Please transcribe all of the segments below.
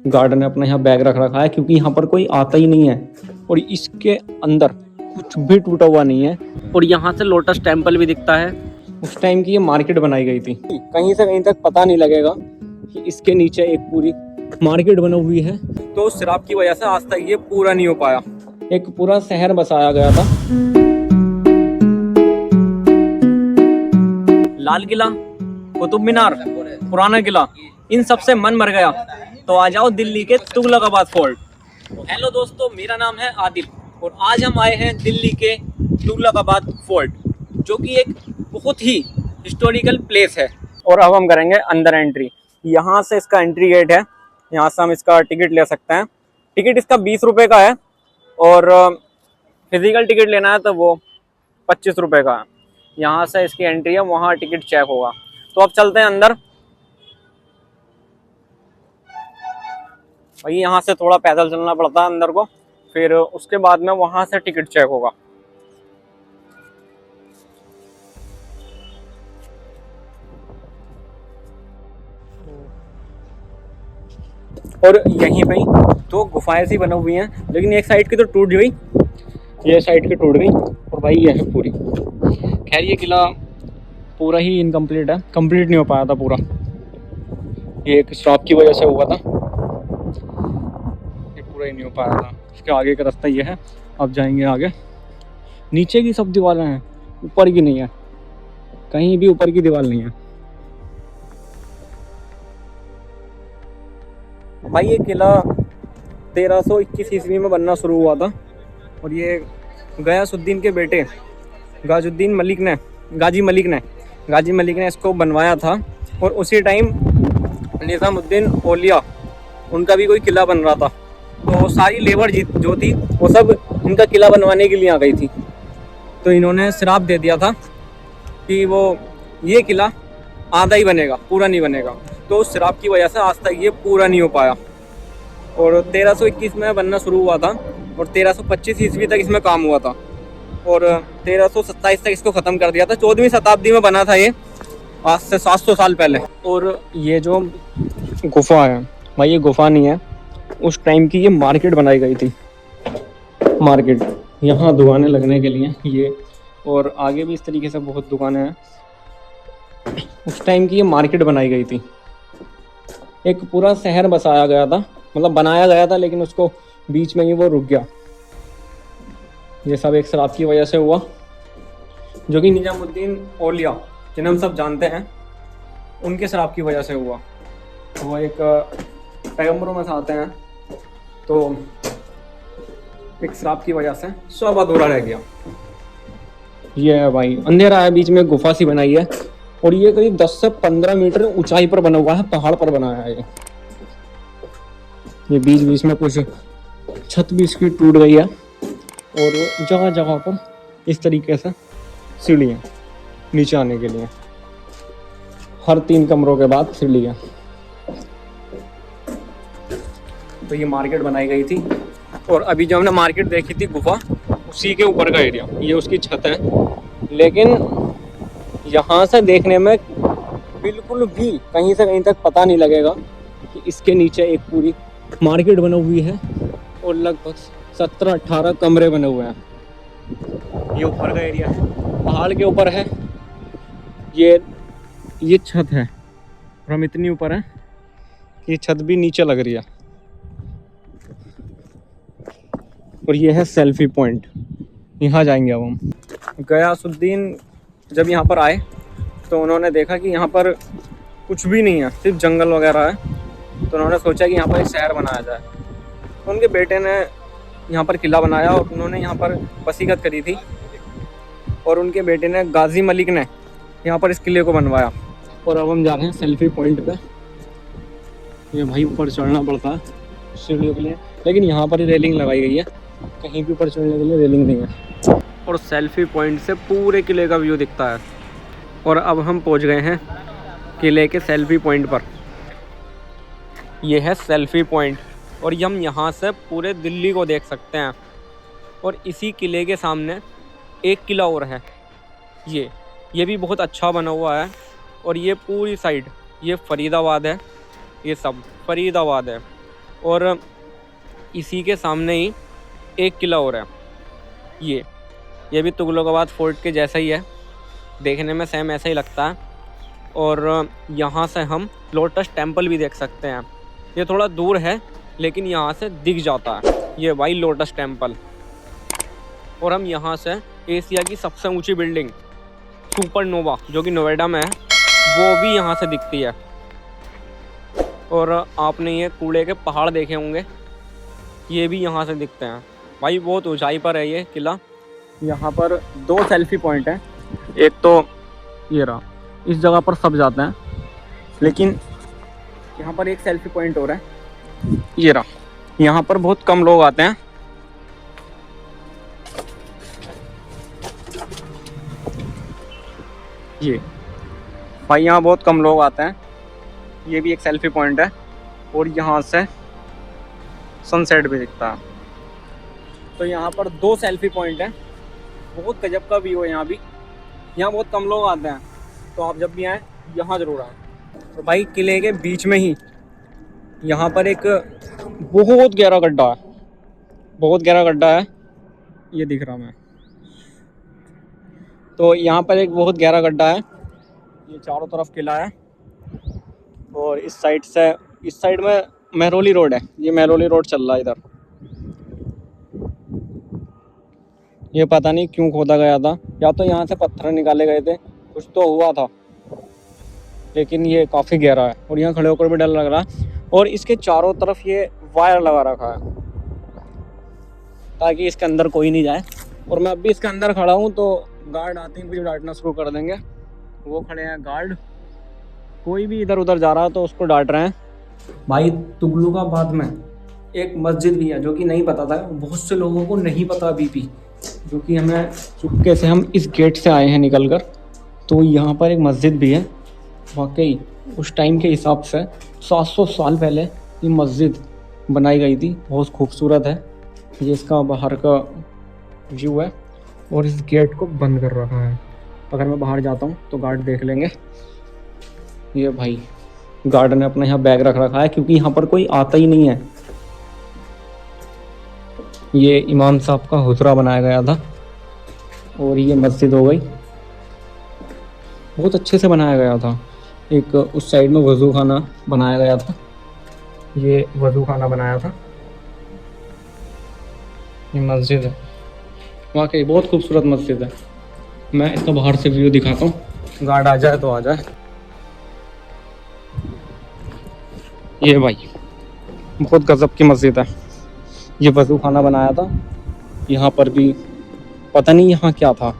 Guard ने अपना यहाँ बैग रख रखा है क्योंकि यहाँ पर कोई आता ही नहीं है और इसके अंदर कुछ भी टूटा हुआ नहीं है। और यहाँ से लोटस टेम्पल भी दिखता है। उस टाइम की ये मार्केट बनाई गई थी। कहीं से कहीं तक पता नहीं लगेगा कि इसके नीचे एक पूरी मार्केट बनी हुई है। तो शराब की वजह से आज तक ये पूरा नहीं हो पाया। एक पूरा शहर बसाया गया था। लाल किला, कुतुब मीनार, पुराना किला, इन सब से मन भर गया। तो आ जाओ दिल्ली के तुगलकाबाद फोर्ट। हेलो दोस्तों, मेरा नाम है आदिल और आज हम आए हैं दिल्ली के तुगलकाबाद फोर्ट, जो कि एक बहुत ही हिस्टोरिकल प्लेस है। और अब हम करेंगे अंदर एंट्री। यहाँ से इसका एंट्री गेट है, यहाँ से हम इसका टिकट ले सकते हैं। टिकट इसका 20 रुपये का है और फिजिकल टिकट लेना है तो वो 25 रुपये का है। यहाँ से इसकी एंट्री है, वहाँ टिकट चेक होगा। तो अब चलते हैं अंदर। भाई यहाँ से थोड़ा पैदल चलना पड़ता है अंदर को, फिर उसके बाद में वहाँ से टिकट चेक होगा। और यहीं पे तो गुफाएं सी बनी हुई हैं, लेकिन एक साइड की तो टूट गई, ये साइड की टूट गई और भाई ये है पूरी। खैर ये किला पूरा ही इनकम्प्लीट है, कंप्लीट नहीं हो पाया था पूरा। ये एक शराब की वजह से हुआ था, ये पूरा ही नहीं हो पाया था। इसके आगे का रास्ता ये है, अब जाएंगे आगे। नीचे की सब दीवारें हैं, ऊपर की नहीं है, कहीं भी ऊपर की दीवार नहीं है। भाई ये किला 1321 ईस्वी में बनना शुरू हुआ था और ये गयासुद्दीन के बेटे गाजी मलिक ने इसको बनवाया था। और उसी टाइम निज़ामुद्दीन औलिया, उनका भी कोई किला बन रहा था। तो सारी लेबर जो थी वो सब इनका किला बनवाने के लिए आ गई थी। तो इन्होंने श्राप दे दिया था कि वो ये किला आधा ही बनेगा, पूरा नहीं बनेगा। तो उस श्राप की वजह से आज तक ये पूरा नहीं हो पाया। और 1321 में बनना शुरू हुआ था और 1325 ईस्वी तक इसमें काम हुआ था और 1327 तक इसको ख़त्म कर दिया था। 14वीं शताब्दी में बना था ये, आज से 700 साल पहले। और ये जो गुफा है भाई, ये गुफा नहीं है, उस टाइम की ये मार्केट बनाई गई थी। मार्केट, यहाँ दुकानें लगने के लिए ये, और आगे भी इस तरीके से बहुत दुकानें हैं। उस टाइम की ये मार्केट बनाई गई थी। एक पूरा शहर बसाया गया था, मतलब बनाया गया था, लेकिन उसको बीच में ही वो रुक गया। ये सब एक शराब की वजह से हुआ, जो कि निजामुद्दीन औलिया, जिन्हें हम सब जानते हैं, उनके शराब की वजह से हुआ। वो एक पैगंबरों में से आते हैं, तो एक शराब की वजह से सब अधूरा रह गया। ये है भाई, अंधेरा है, बीच में गुफा सी बनाई है और ये करीब 10 से 15 मीटर ऊंचाई पर बना हुआ है, पहाड़ पर बनाया है ये बीच बीच में कुछ छत भी इसकी टूट गई है और जगह जगह पर इस तरीके से सीढ़ियाँ नीचे आने के लिए, हर 3 कमरों के बाद सीढ़ी है। तो ये मार्केट बनाई गई थी और अभी जो हमने मार्केट देखी थी गुफा, उसी के ऊपर का एरिया, ये उसकी छत है। लेकिन यहाँ से देखने में बिल्कुल भी कहीं से कहीं तक पता नहीं लगेगा कि इसके नीचे एक पूरी मार्केट बनी हुई है और लगभग 17-18 कमरे बने हुए हैं। ये ऊपर का एरिया है, पहाड़ के ऊपर है, ये छत है और हम इतनी ऊपर हैं कि छत भी नीचे लग रही है। और ये है सेल्फी पॉइंट, यहाँ जाएंगे अब हम। गयासुद्दीन जब यहाँ पर आए तो उन्होंने देखा कि यहाँ पर कुछ भी नहीं है, सिर्फ जंगल वगैरह है। तो उन्होंने सोचा कि यहाँ पर एक शहर बनाया जाए। तो उनके बेटे ने यहाँ पर किला बनाया और उन्होंने यहाँ पर वसीयत करी थी और उनके बेटे ने गाजी मलिक ने यहाँ पर इस किले को बनवाया। और अब हम जा रहे हैं सेल्फी पॉइंट पे। ये भाई ऊपर चढ़ना पड़ता है सीढ़ियों के लिए, लेकिन यहाँ पर ही रेलिंग लगाई गई है, कहीं भी ऊपर चढ़ने के लिए रेलिंग नहीं है। और सेल्फी पॉइंट से पूरे किले का व्यू दिखता है। और अब हम पहुँच गए हैं किले के सेल्फी पॉइंट पर। ये है सेल्फी पॉइंट और हम यहाँ से पूरे दिल्ली को देख सकते हैं। और इसी किले के सामने एक किला और है, ये भी बहुत अच्छा बना हुआ है। और ये पूरी साइड, ये फरीदाबाद है, ये सब फरीदाबाद है। और इसी के सामने ही एक किला और है, ये भी तुगलकाबाद फोर्ट के जैसा ही है, देखने में सेम ऐसा ही लगता है। और यहाँ से हम लोटस टेम्पल भी देख सकते हैं। ये थोड़ा दूर है लेकिन यहाँ से दिख जाता है, ये वाई लोटस टेम्पल। और हम यहाँ से एशिया की सबसे ऊंची बिल्डिंग सुपरनोवा जो कि नोएडा में है, वो भी यहाँ से दिखती है। और आपने ये कूड़े के पहाड़ देखे होंगे, ये भी यहाँ से दिखते हैं। भाई बहुत ऊंचाई पर है ये किला। यहाँ पर 2 सेल्फी पॉइंट हैं, एक तो ये रहा, इस जगह पर सब जाते हैं, लेकिन यहाँ पर एक सेल्फी पॉइंट हो रहा है, ये रहा। यहाँ पर बहुत कम लोग आते हैं। ये भाई यहाँ बहुत कम लोग आते हैं, ये भी एक सेल्फी पॉइंट है। और यहाँ से सनसेट भी दिखता है। तो यहाँ पर 2 सेल्फी पॉइंट हैं, बहुत गजब का व्यू है यहाँ भी। यहाँ बहुत कम लोग आते हैं, तो आप जब भी आएँ यहाँ ज़रूर आएँ। तो भाई किले के बीच में ही यहाँ पर एक बहुत गहरा गड्ढा है, बहुत गहरा गड्ढा है, ये दिख रहा मैं। तो यहाँ पर एक बहुत गहरा गड्ढा है, ये चारों तरफ किला है। और इस साइड में महरौली रोड है, ये महरौली रोड चल रहा है इधर। ये पता नहीं क्यों खोदा गया था, या तो यहाँ से पत्थर निकाले गए थे, कुछ तो हुआ था, लेकिन ये काफ़ी गहरा है और यहाँ खड़े होकर भी डर लग रहा है। और इसके चारों तरफ ये वायर लगा रखा है ताकि इसके अंदर कोई नहीं जाए। और मैं अभी इसके अंदर खड़ा हूँ तो गार्ड आते ही मुझे डांटना शुरू कर देंगे। वो खड़े हैं गार्ड, कोई भी इधर उधर जा रहा है तो उसको डांट रहे हैं। भाई तुगलकाबाद में एक मस्जिद भी है जो कि नहीं पता था, बहुत से लोगों को नहीं पता अभी भी, जो कि हमें चुपके से हम इस गेट से आए हैं निकल कर। तो यहाँ पर एक मस्जिद भी है। वाकई उस टाइम के हिसाब से 700 साल पहले ये मस्जिद बनाई गई थी, बहुत खूबसूरत है। ये इसका बाहर का व्यू है और इस गेट को बंद कर रखा है। अगर मैं बाहर जाता हूँ तो गार्ड देख लेंगे। ये भाई गार्ड ने अपना यहाँ बैग रख रखा है क्योंकि यहाँ पर कोई आता ही नहीं है। ये इमाम साहब का हुजरा बनाया गया था और ये मस्जिद हो गई, बहुत अच्छे से बनाया गया था। एक उस साइड में वज़ू खाना बनाया गया था, ये वज़ू खाना बनाया था। ये मस्जिद है, वाकई बहुत खूबसूरत मस्जिद है। मैं इसका बाहर से व्यू दिखाता हूँ, गार्ड आ जाए तो आ जाए। ये भाई बहुत गजब की मस्जिद है। ये वज़ू खाना बनाया था, यहाँ पर भी पता नहीं यहाँ क्या था।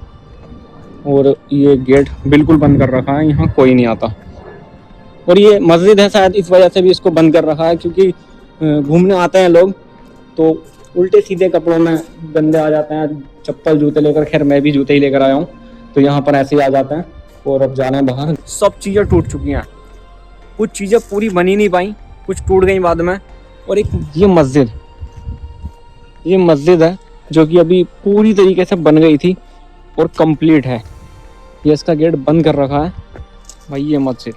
और ये गेट बिल्कुल बंद कर रखा है, यहाँ कोई नहीं आता। और ये मस्जिद है शायद इस वजह से भी इसको बंद कर रखा है क्योंकि घूमने आते हैं लोग तो उल्टे सीधे कपड़ों में बंदे आ जाते हैं, चप्पल जूते लेकर। खैर मैं भी जूते ही लेकर आया हूँ, तो यहाँ पर ऐसे ही आ जाते हैं। और अब जाना है बाहर। सब चीज़ें टूट चुकी हैं, कुछ चीज़ें पूरी बनी नहीं पाई, कुछ टूट गई बाद में। और एक ये मस्जिद है जो कि अभी पूरी तरीके से बन गई थी और कंप्लीट है। ये इसका गेट बंद कर रखा है भाई। ये मस्जिद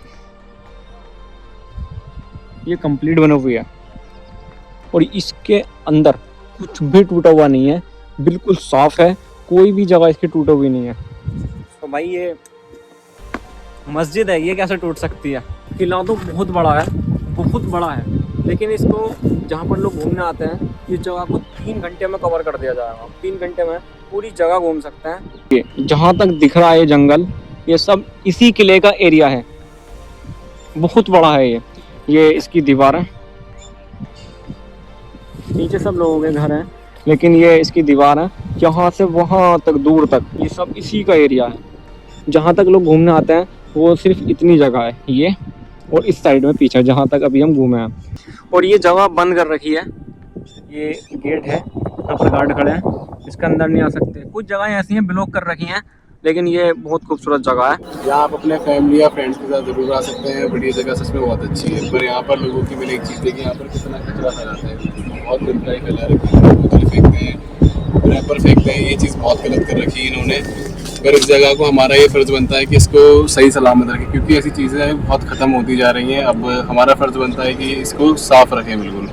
ये कंप्लीट बनी हुई है और इसके अंदर कुछ भी टूटा हुआ नहीं है, बिल्कुल साफ है, कोई भी जगह इसकी टूटी हुई नहीं है। तो भाई ये मस्जिद है, ये कैसे टूट सकती है। किला तो बहुत बड़ा है, बहुत बड़ा है, लेकिन इसको जहाँ पर लोग घूमने आते हैं इस जगह को 3 घंटे में कवर कर दिया जाएगा। 3 घंटे में पूरी जगह घूम सकते हैं। जहाँ तक दिख रहा है जंगल, ये सब इसी किले का एरिया है, बहुत बड़ा है ये इसकी दीवार है। नीचे सब लोगों के घर हैं, लेकिन ये इसकी दीवार है। यहाँ से वहाँ तक दूर तक ये सब इसी का एरिया है। जहाँ तक लोग घूमने आते हैं वो सिर्फ इतनी जगह है ये, और इस साइड में पीछे जहाँ तक अभी हम घूमे हैं। और ये जगह बंद कर रखी है, ये गेट है, यहाँ पर गार्ड खड़े हैं, इसके अंदर नहीं आ सकते। कुछ जगह ऐसी हैं ब्लॉक कर रखी हैं, लेकिन ये बहुत खूबसूरत जगह है। यहाँ आप अपने फैमिली या फ्रेंड्स के साथ ज़रूर आ सकते हैं। बढ़िया जगह सच में बहुत अच्छी है। पर यहाँ पर लोगों की मैंने एक चीज़ देखी, यहाँ पर कितना कचरा फैलाता है, बहुत गंदगी फैला रखी है, बोतल फेंकते हैं, रैपर फेंकते हैं। ये चीज़ बहुत गलत कर रखी है इन्होंने। पर इस जगह को हमारा ये फ़र्ज़ बनता है कि इसको सही सलामत रखें, क्योंकि ऐसी चीज़ें बहुत ख़त्म होती जा रही हैं। अब हमारा फ़र्ज़ बनता है कि इसको साफ़ रखें बिल्कुल।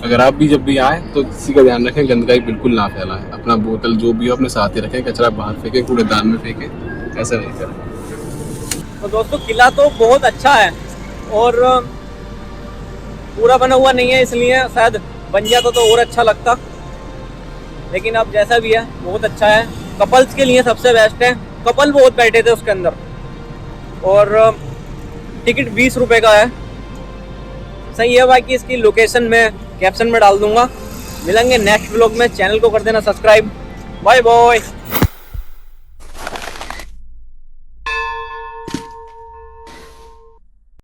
अगर आप भी जब भी आए तो इसी का ध्यान रखें, गंदगी बिल्कुल ना फैलाएं, अपना बोतल जो भी हो अपने साथ ही रखें, कचरा बाहर फेंकें, कूड़ेदान में फेंकें, ऐसा नहीं करें। तो दोस्तों किला तो बहुत अच्छा है और पूरा बना हुआ नहीं है, इसलिए शायद बन जाता तो और अच्छा लगता, लेकिन अब जैसा भी है बहुत अच्छा है। कपल्स के लिए सबसे बेस्ट है, कपल बहुत बैठे थे उसके अंदर और टिकट 20 रुपये का है। सही है। बाकी इसकी लोकेशन मैं कैप्शन में डाल दूंगा। मिलेंगे नेक्स्ट व्लॉग में, चैनल को कर देना सब्सक्राइब। Bye bye.